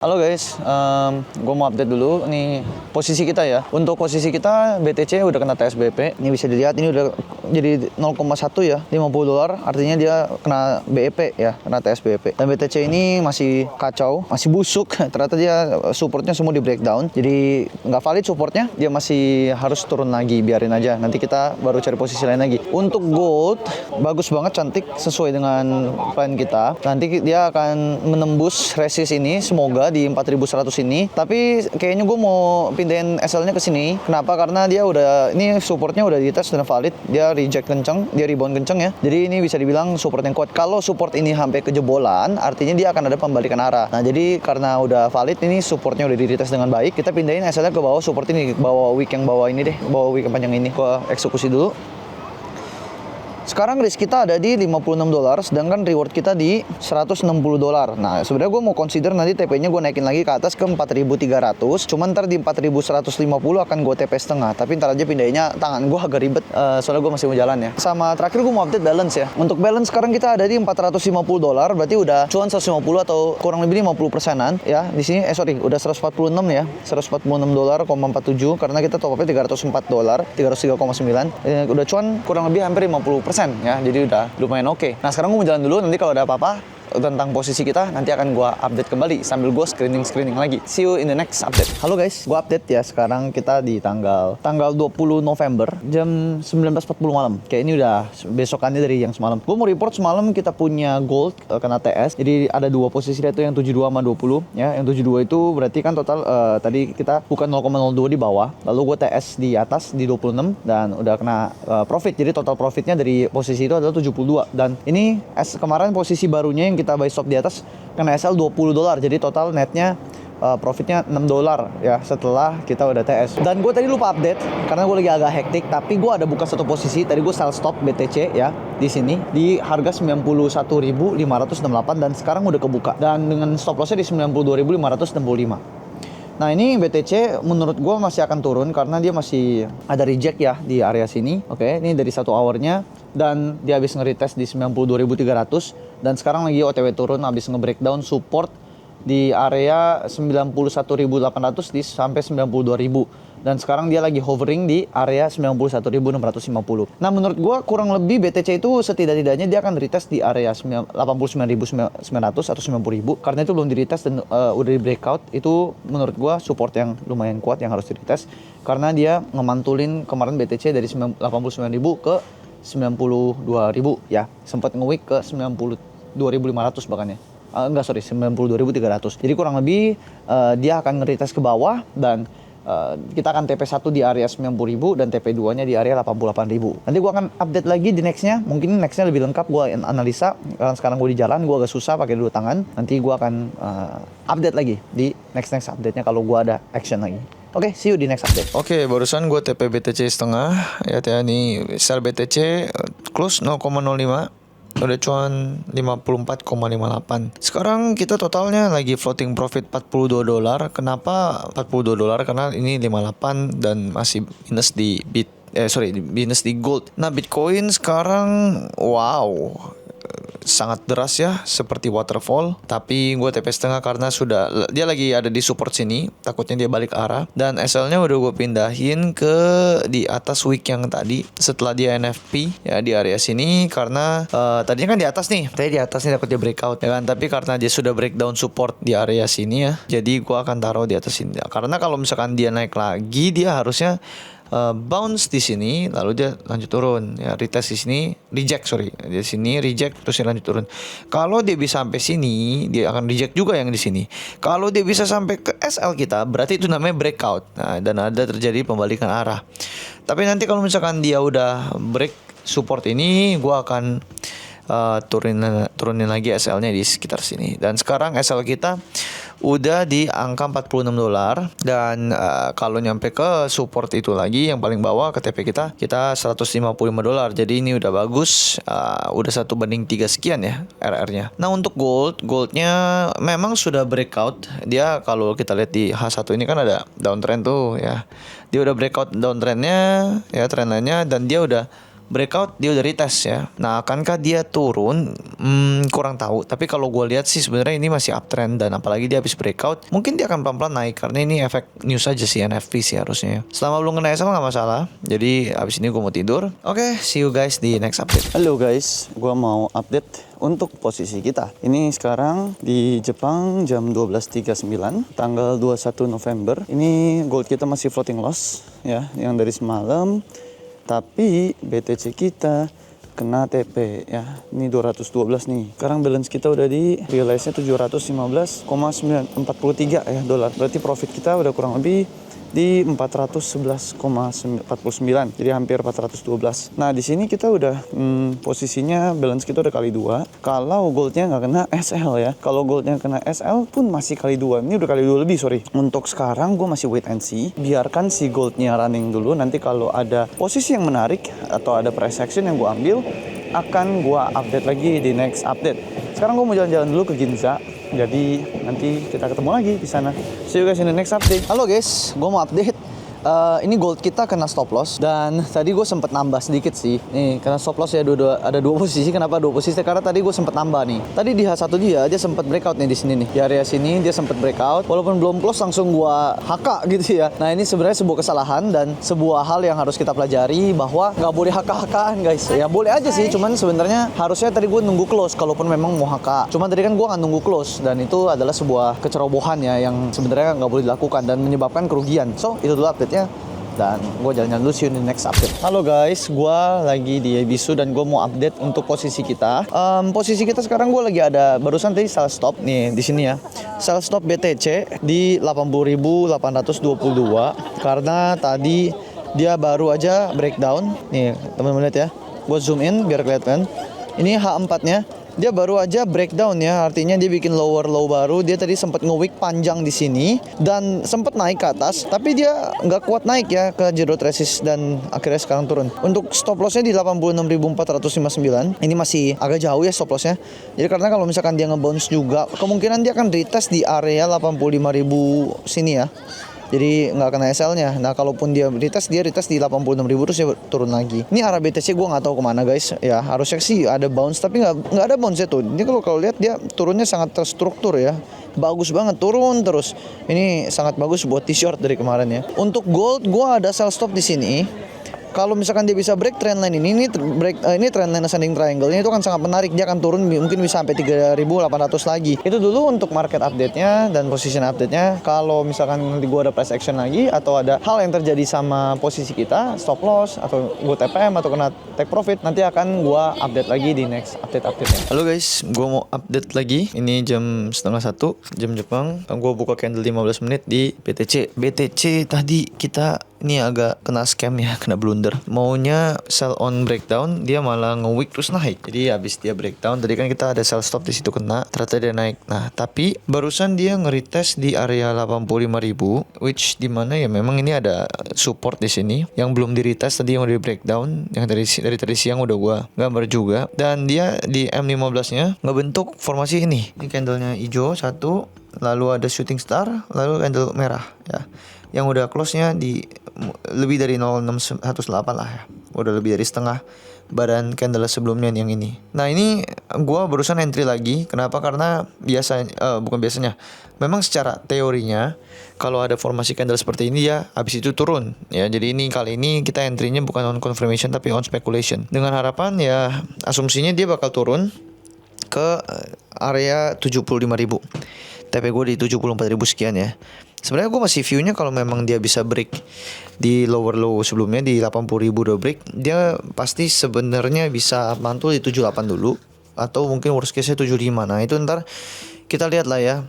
Halo guys, gue mau update dulu nih posisi kita ya. Untuk posisi kita BTC udah kena TSBP. Ini bisa dilihat ini udah jadi 0,1 ya, $50. Artinya dia kena BEP ya, kena TSBP. Dan BTC ini masih kacau, masih busuk. Ternyata dia supportnya semua di breakdown. Jadi nggak valid supportnya, dia masih harus turun lagi. Biarin aja. Nanti kita baru cari posisi lain lagi. Untuk gold bagus banget, cantik sesuai dengan plan kita. Nanti dia akan menembus resist ini, semoga di 4100 ini. Tapi kayaknya gue mau pindahin SL-nya ke sini. Kenapa? Karena dia udah ini supportnya udah dites dan valid. Dia reject kenceng, dia rebound kenceng ya. Jadi ini bisa dibilang support yang kuat. Kalau support ini sampai kejebolan, artinya dia akan ada pembalikan arah. Nah, jadi karena udah valid ini supportnya udah di-retest dengan baik, kita pindahin SL-nya ke bawah support ini, ke bawah wick yang bawah ini deh, bawah wick yang panjang ini. Gua eksekusi dulu. Sekarang risk kita ada di $56, sedangkan reward kita di $160. Nah, sebenarnya gue mau consider nanti TP-nya gue naikin lagi ke atas ke 4.300. Cuman ntar di 4.150 akan gue TP setengah. Tapi ntar aja pindahinnya tangan gue agak ribet, soalnya gue masih mau jalan ya. Sama terakhir gue mau update balance ya. Untuk balance sekarang kita ada di $450, berarti udah cuan 150 atau kurang lebih 50%-an ya. Di sini udah 146 ya. $146,47 karena kita top up-nya $304, 303,9. Udah cuan kurang lebih hampir 50%. Ya, jadi udah lumayan oke. Nah, sekarang gue mau jalan dulu, nanti kalau ada apa-apa tentang posisi kita nanti akan gue update kembali sambil gue screening lagi. See you in the next update. Halo guys, gue update ya. Sekarang kita di tanggal 20 November jam 19.40 malam. Kayak ini udah besokannya dari yang semalam. Gue mau report semalam kita punya gold kena TS. Jadi ada dua posisi itu yang 72 sama 20 ya. Yang 72 itu berarti kan total tadi kita bukan 0,02 di bawah. Lalu gue TS di atas di 26 dan udah kena profit. Jadi total profitnya dari posisi itu adalah 72. Dan ini kemarin posisi barunya yang kita buy stop di atas kena SL $20. Jadi total netnya profitnya $6 ya setelah kita udah TS. Dan gue tadi lupa update karena gue lagi agak hektik, tapi gue ada buka satu posisi. Tadi gue sell stop BTC ya di sini di harga 91.568 dan sekarang udah kebuka dan dengan stop lossnya di 92.565. Nah, ini BTC menurut gue masih akan turun karena dia masih ada reject ya di area sini. Oke, ini dari 1 hournya dan dia habis nge-retest di 92.300 dan sekarang lagi OTW turun habis nge-breakdown support di area 91.800 di sampai 92.000 dan sekarang dia lagi hovering di area 91.650. Nah, menurut gua kurang lebih BTC itu setidak-tidaknya dia akan retest di area 89.900 atau 90.000 karena itu belum di retest dan udah di breakout. Itu menurut gua support yang lumayan kuat yang harus di retest karena dia ngemantulin kemarin BTC dari 89.000 ke 92.000 ya, sempat nge-wick ke 92.500 bahkan ya. 92.300. Jadi kurang lebih dia akan nge-retest ke bawah dan kita akan TP1 di area 90.000 dan TP2 nya di area 88.000. Nanti gue akan update lagi di nextnya. Mungkin nextnya lebih lengkap gue analisa. Karena sekarang gue di jalan, gue agak susah pakai dua tangan. Nanti gue akan update lagi di next update-nya kalau gue ada action lagi. Oke, see you di next update. Oke, barusan gue TP BTC setengah. Ya, nih sell BTC close 0,05. Udah cuan 54,58. Sekarang kita totalnya lagi floating profit $42. Kenapa $42? Karena ini 58 dan masih minus di minus di gold. Nah, Bitcoin sekarang wow, sangat deras ya, seperti waterfall. Tapi gue TP setengah karena dia lagi ada di support sini, takutnya dia balik arah. Dan SL-nya udah gue pindahin ke di atas wick yang tadi setelah dia NFP ya di area sini karena tadinya kan di atas nih. Tadi di atas nih takut dia breakout ya kan. Tapi karena dia sudah breakdown support di area sini ya, jadi gue akan taruh di atas sini. Karena kalau misalkan dia naik lagi, dia harusnya bounce di sini lalu dia lanjut turun ya, retest di sini di sini reject terus dia lanjut turun. Kalau dia bisa sampai sini dia akan reject juga yang di sini. Kalau dia bisa sampai ke SL kita berarti itu namanya breakout. Nah, dan ada terjadi pembalikan arah. Tapi nanti kalau misalkan dia udah break support ini, gua akan turunin lagi SL-nya di sekitar sini. Dan sekarang SL kita udah di angka $46 dan kalau nyampe ke support itu lagi yang paling bawah ke TP kita $155. Jadi ini udah bagus, udah 1/3 sekian ya RR-nya. Nah, untuk goldnya memang sudah breakout. Dia kalau kita lihat di H1 ini kan ada downtrend tuh ya. Dia udah breakout downtrendnya ya, trendline-nya, dan dia udah breakout dia udah retest ya. Nah, akankah dia turun? Kurang tahu. Tapi kalau gue lihat sih sebenarnya ini masih uptrend, dan apalagi dia habis breakout, mungkin dia akan pelan-pelan naik karena ini efek news aja sih, NFP sih harusnya. Selama belum kena SL nggak masalah. Jadi abis ini gue mau tidur. Oke, see you guys di next update. Halo guys, gue mau update untuk posisi kita. Ini sekarang di Jepang jam 12.39, tanggal 21 November. Ini gold kita masih floating loss ya, yang dari semalam. Tapi BTC kita kena TP ya. Ini 212 nih. Sekarang balance kita udah di realize-nya 715,943 ya dolar. Berarti profit kita udah kurang lebih di 411,49, jadi hampir 412. Nah di sini kita udah posisinya balance kita udah kali 2. Kalau goldnya nggak kena SL ya, kalau goldnya kena SL pun masih kali 2. Ini udah kali 2 lebih, sorry. Untuk sekarang gue masih wait and see, biarkan si goldnya running dulu. Nanti kalau ada posisi yang menarik atau ada price action yang gue ambil, akan gue update lagi di next update. Sekarang gue mau jalan-jalan dulu ke Ginza. Jadi nanti kita ketemu lagi di sana. See you guys in the next update. Halo guys, gue mau update. Ini gold kita kena stop loss, dan tadi gue sempet nambah sedikit sih. Nih, karena stop loss ya ada dua posisi. Kenapa dua posisi? Karena tadi gue sempet nambah nih. Tadi di H1 dia sempet breakout nih di sini nih. Di area sini dia sempet breakout. Walaupun belum close langsung gue HK gitu ya. Nah ini sebenarnya sebuah kesalahan dan sebuah hal yang harus kita pelajari, bahwa nggak boleh HK-HKan guys. Ya boleh aja sih, cuman sebenarnya harusnya tadi gue nunggu close kalaupun memang mau HK. Cuman tadi kan gue nggak nunggu close, dan itu adalah sebuah kecerobohan ya yang sebenarnya nggak boleh dilakukan dan menyebabkan kerugian. So itu dulu update nya, dan gue jalan-jalan dulu. See you in the next update. Halo guys, gue lagi di Ebisu dan gue mau update untuk posisi kita. Posisi kita sekarang gue lagi ada barusan tadi sell stop nih di sini ya. Sell stop BTC di 80.822 karena tadi dia baru aja breakdown. Nih teman-teman lihat ya. Gue zoom in biar kelihatan. Ini H4-nya. Dia baru aja breakdown ya, artinya dia bikin lower low baru. Dia tadi sempat nge-wick panjang di sini dan sempat naik ke atas, tapi dia nggak kuat naik ya ke zero resist dan akhirnya sekarang turun. Untuk stop lossnya di 86.459. Ini masih agak jauh ya stop lossnya. Jadi karena kalau misalkan dia nge-bounce juga, kemungkinan dia akan retest di area 85.000 sini ya. Jadi nggak kena SL-nya. Nah kalaupun dia retest di 86.000 terus dia turun lagi. Ini arah BTC gue nggak tahu kemana guys. Ya harusnya sih ada bounce, tapi nggak ada bounce-nya tuh. Ini kalau lihat dia turunnya sangat terstruktur ya. Bagus banget, turun terus. Ini sangat bagus buat t-shirt dari kemarin ya. Untuk gold gue ada sell stop di sini. Kalau misalkan dia bisa break trendline ini trendline ascending triangle ini itu kan sangat menarik. Dia akan turun mungkin bisa sampai 3.800 lagi. Itu dulu untuk market update-nya dan position update-nya. Kalau misalkan nanti gue ada price action lagi atau ada hal yang terjadi sama posisi kita, stop loss atau gue TPM atau kena take profit, nanti akan gue update lagi di next update-nya. Halo guys, gue mau update lagi. Ini jam 12:30 jam Jepang. Gue buka candle 15 menit di BTC. BTC tadi kita ini agak kena scam ya, kena blunder. Maunya sell on breakdown, dia malah nge-wick terus naik. Jadi habis dia breakdown, tadi kan kita ada sell stop di situ kena, ternyata dia naik. Nah, tapi barusan dia nge-retest di area 85.000, which dimana ya memang ini ada support di sini yang belum di-retest tadi, yang udah di breakdown, yang dari tadi siang udah gua gambar juga. Dan dia di M15-nya ngebentuk formasi ini. Ini candlenya hijau satu, lalu ada shooting star, lalu candle merah ya. Yang udah close-nya di lebih dari 0,618 lah ya. Udah lebih dari setengah badan candle sebelumnya yang ini. Nah ini gue barusan entry lagi. Kenapa? Karena bukan biasanya. Memang secara teorinya kalau ada formasi candle seperti ini ya habis itu turun ya. Jadi ini kali ini kita entry-nya bukan on confirmation tapi on speculation. Dengan harapan ya asumsinya dia bakal turun ke area 75.000. TP gue di 74.000 sekian ya. Sebenarnya gue masih view-nya kalau memang dia bisa break di lower low sebelumnya di 80.000 udah break, dia pasti sebenarnya bisa mantul di 78 dulu atau mungkin worst case-nya 75. Nah, itu ntar kita lihat lah ya.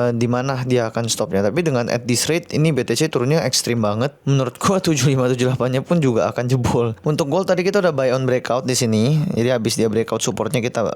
Di mana dia akan stopnya. Tapi dengan at this rate ini BTC turunnya ekstrim banget. Menurut gua 75-78-nya pun juga akan jebol. Untuk gold tadi kita udah buy on breakout di sini. Jadi habis dia breakout supportnya kita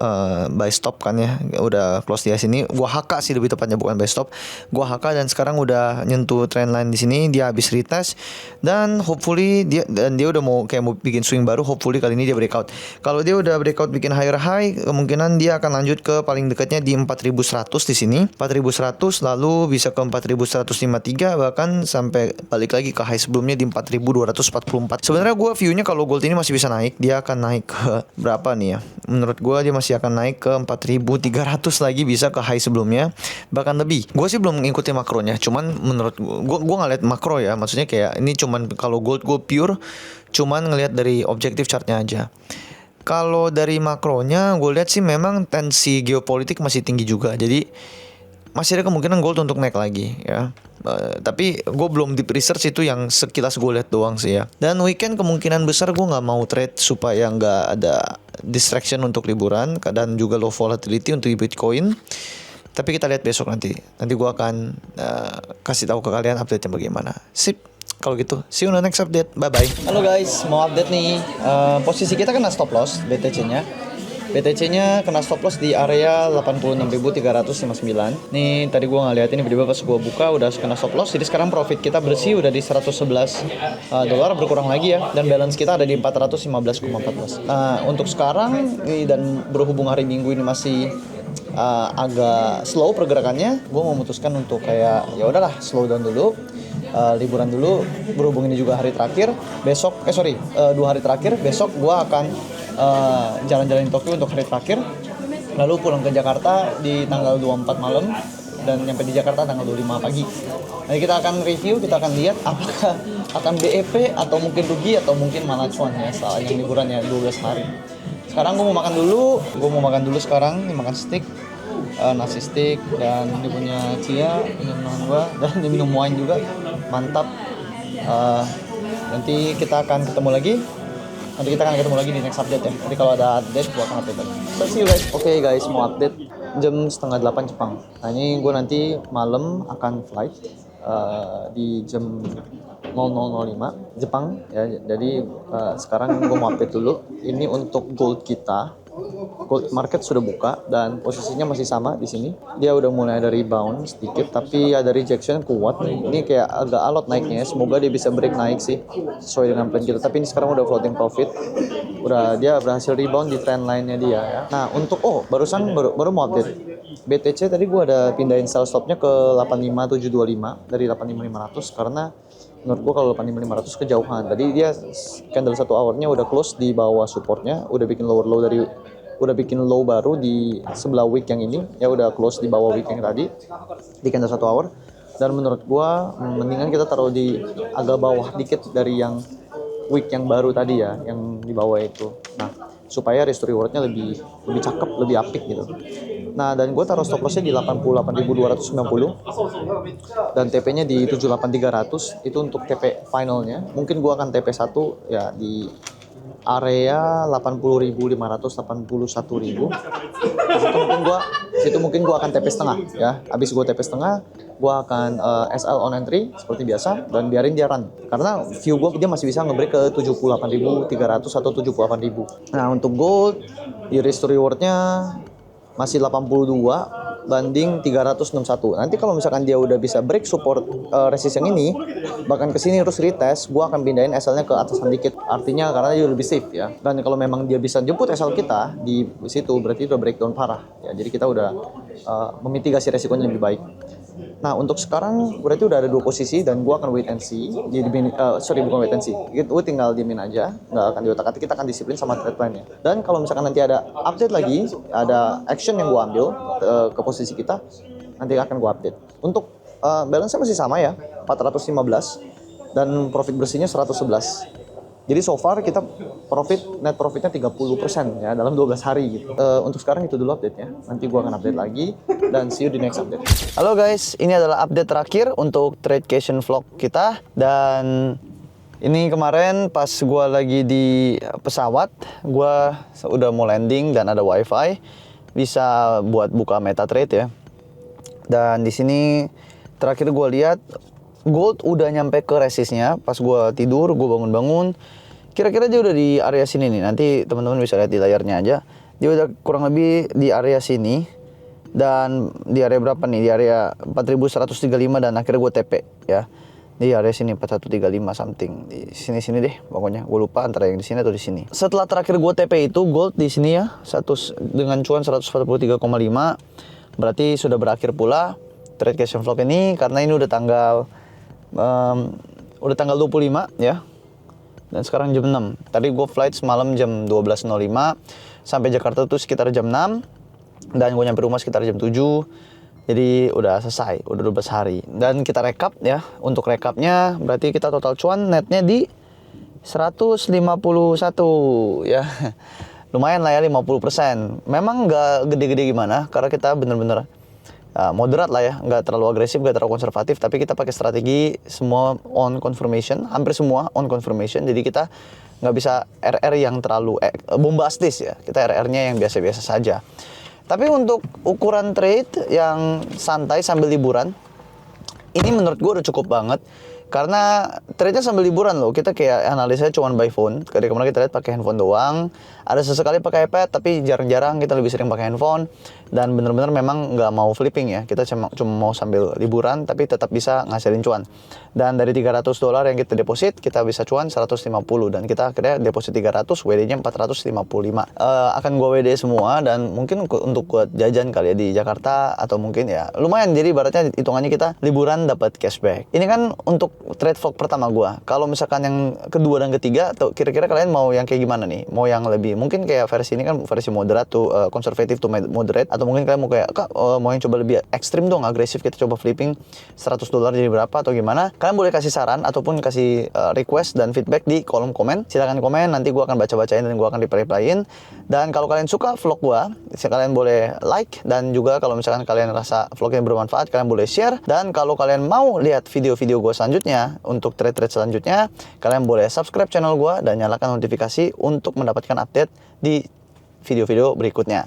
buy stop kan ya. Udah close di sini. Gua HK sih lebih tepatnya, bukan buy stop. Gua HK dan sekarang udah nyentuh trendline di sini. Dia habis retest dan hopefully dia udah mau bikin swing baru. Hopefully kali ini dia breakout. Kalau dia udah breakout bikin higher high, kemungkinan dia akan lanjut ke paling dekatnya di 4.100 di sini. 4.100 4100 lalu bisa ke 4153 bahkan sampai balik lagi ke high sebelumnya di 4244. Sebenarnya gue view-nya kalau gold ini masih bisa naik, dia akan naik ke berapa nih ya? Menurut gue dia masih akan naik ke 4300 lagi, bisa ke high sebelumnya bahkan lebih. Gue sih belum ngikutin makronya, cuman menurut gue ngeliat makro ya, maksudnya kayak ini cuman kalau gold gue pure cuman ngelihat dari objektif chartnya aja. Kalau dari makronya gue lihat sih memang tensi geopolitik masih tinggi juga. Jadi masih ada kemungkinan gold untuk naik lagi ya. Tapi gue belum deep research, itu yang sekilas gue lihat doang sih ya. Dan weekend kemungkinan besar gue nggak mau trade supaya nggak ada distraction untuk liburan dan juga low volatility untuk Bitcoin. Tapi kita lihat besok nanti. Nanti gue akan kasih tahu ke kalian update-nya bagaimana. Sip. Kalau gitu, see you on the next update. Bye-bye. Halo guys, mau update nih. Posisi kita kena stop loss BTC-nya. BTC-nya kena stop loss di area 86.359. Nih tadi gue ngeliat ini tiba-tiba pas gue buka udah kena stop loss. Jadi sekarang profit kita bersih udah di 111 dolar, berkurang lagi ya. Dan balance kita ada di 415,14. Nah untuk sekarang dan berhubung hari Minggu ini masih agak slow pergerakannya, gue memutuskan untuk kayak ya udahlah slow down dulu. Liburan dulu, berhubung ini juga hari terakhir. Besok, 2 hari terakhir. Besok gue akan jalan-jalan di Tokyo untuk hari terakhir. Lalu pulang ke Jakarta di tanggal 24 malam dan nyampe di Jakarta tanggal 25 pagi. Nanti kita akan review, kita akan lihat apakah akan BEP atau mungkin rugi atau mungkin malah cuan ya soal yang liburannya 12 hari. Sekarang gue mau makan dulu sekarang, ini makan steak. Nasi steak dan dia punya chia, minum gua dan dia minum wine juga, mantap. Nanti kita akan ketemu lagi di next update ya. Jadi kalau ada update gua akan update lagi. So see you guys. Oke guys, mau update jam 7:30 Jepang. Nah ini gua nanti malam akan flight di jam 00.05 Jepang ya. Jadi sekarang gua mau update dulu. Ini untuk gold kita. Gold market sudah buka dan posisinya masih sama di sini. Dia udah mulai ada rebound sedikit, tapi ada rejection kuat nih. Ini kayak agak alot naiknya. Semoga dia bisa break naik sih sesuai dengan plan kita. Tapi ini sekarang udah floating profit. Dia berhasil rebound di trend line-nya dia ya. Nah, untuk baru mau update. BTC tadi gua ada pindahin sell stop-nya ke 85725 dari 85500 karena menurut gua kalau 85500 kejauhan. Tadi dia candle 1 hour-nya udah close di bawah support-nya, udah bikin low baru di sebelah week yang ini. Ya udah close di bawah week yang tadi di candle 1 hour. Dan menurut gua mendingan kita taruh di agak bawah dikit dari yang week yang baru tadi ya, yang di bawah itu. Nah, supaya risk to reward-nya lebih cakep, lebih apik gitu. Nah, dan gue taruh stop loss-nya di 88.290 dan TP-nya di 78.300. Itu untuk TP finalnya. Mungkin gue akan TP 1 ya di area 80.500, 81.000. Situ mungkin gua akan TP setengah ya. Habis gua TP setengah, gua akan SL on entry seperti biasa dan biarin dia run. Karena view gua dia masih bisa nge-break ke 78.300 atau 78.000. Nah, untuk gold di risk to reward-nya masih 82 banding 361. Nanti kalau misalkan dia udah bisa break support resist yang ini, bahkan ke sini terus retest, gua akan pindahin SL-nya ke atasan dikit. Artinya karena dia lebih safe ya. Dan kalau memang dia bisa jemput SL kita di situ, berarti udah breakdown parah ya. Jadi kita udah memitigasi resikonya lebih baik. Nah, untuk sekarang berarti udah ada 2 posisi dan gua akan wait and see. Bukan wait and see. Gue tinggal diemin aja, nggak akan diotak-atik. Kita akan disiplin sama trade plan-nya. Dan kalau misalkan nanti ada update lagi, ada action yang gua ambil ke posisi kita, nanti akan gua update. Untuk balance-nya masih sama ya, 415 dan profit bersihnya 111. Jadi so far kita net profitnya 30% ya dalam 12 hari gitu. Untuk sekarang itu dulu update-nya. Nanti gua akan update lagi dan see you di next update. Halo guys, ini adalah update terakhir untuk Tradecation vlog kita. Dan ini kemarin pas gua lagi di pesawat, gua udah mau landing dan ada wifi, bisa buat buka MetaTrader ya. Dan di sini terakhir gua lihat gold udah nyampe ke resistnya. Pas gue tidur, gue bangun-bangun, kira-kira dia udah di area sini nih. Nanti teman-teman bisa lihat di layarnya aja. Dia udah kurang lebih di area sini. Dan di area berapa nih? Di area 4135 dan akhirnya gue TP ya. Di area sini 4135 something. Di sini-sini deh pokoknya. Gue lupa antara yang di sini atau di sini. Setelah terakhir gue TP itu gold di sini ya, dengan cuan 143,5. Berarti sudah berakhir pula. trade cash vlog ini karena ini udah tanggal 25 ya. Dan sekarang jam 6. Tadi gue flight semalam jam 12.05 sampai Jakarta tuh sekitar jam 6 dan gue nyampe rumah sekitar jam 7. Jadi udah selesai, udah 12 hari. Dan kita rekap ya. Untuk rekapnya berarti kita total cuan netnya di 151 ya. Lumayan lah ya 50%. Memang nggak gede-gede gimana karena kita bener-bener moderat lah ya, nggak terlalu agresif, nggak terlalu konservatif, tapi kita pakai strategi semua on confirmation, hampir semua on confirmation, jadi kita nggak bisa RR yang terlalu bombastis ya, kita RR-nya yang biasa-biasa saja. Tapi untuk ukuran trade yang santai sambil liburan, ini menurut gue udah cukup banget. Karena trade-nya sambil liburan loh, kita kayak analisanya cuma by phone. Dari kemarin kita lihat pakai handphone doang. Ada sesekali pakai iPad, tapi jarang-jarang kita lebih sering pakai handphone. Dan bener-bener memang nggak mau flipping ya. Kita cuma mau sambil liburan, tapi tetap bisa ngasilin cuan. Dan dari $300 yang kita deposit, kita bisa cuan 150. Dan kita akhirnya deposit 300, WD-nya 455. Akan gue WD semua, dan mungkin untuk gue jajan kali ya di Jakarta. Atau mungkin ya lumayan, jadi ibaratnya hitungannya kita liburan dapat cashback. Ini kan untuk trade vlog pertama gua. Kalau misalkan yang kedua dan ketiga, tuh kira-kira kalian mau yang kayak gimana nih? Mau yang lebih mungkin kayak versi ini kan versi moderate tuh konservatif tuh moderate, atau mungkin kalian mau kayak mau yang coba lebih ekstrim dong, agresif, kita coba flipping $100 jadi berapa atau gimana? Kalian boleh kasih saran ataupun kasih request dan feedback di kolom komen. Silakan komen, nanti gua akan baca-bacain dan gua akan reply-in. Dan kalau kalian suka vlog gua, kalian boleh like, dan juga kalau misalkan kalian rasa vlognya bermanfaat, kalian boleh share. Dan kalau kalian mau lihat video-video gua selanjutnya untuk trade-trade selanjutnya, kalian boleh subscribe channel gue dan nyalakan notifikasi untuk mendapatkan update di video-video berikutnya.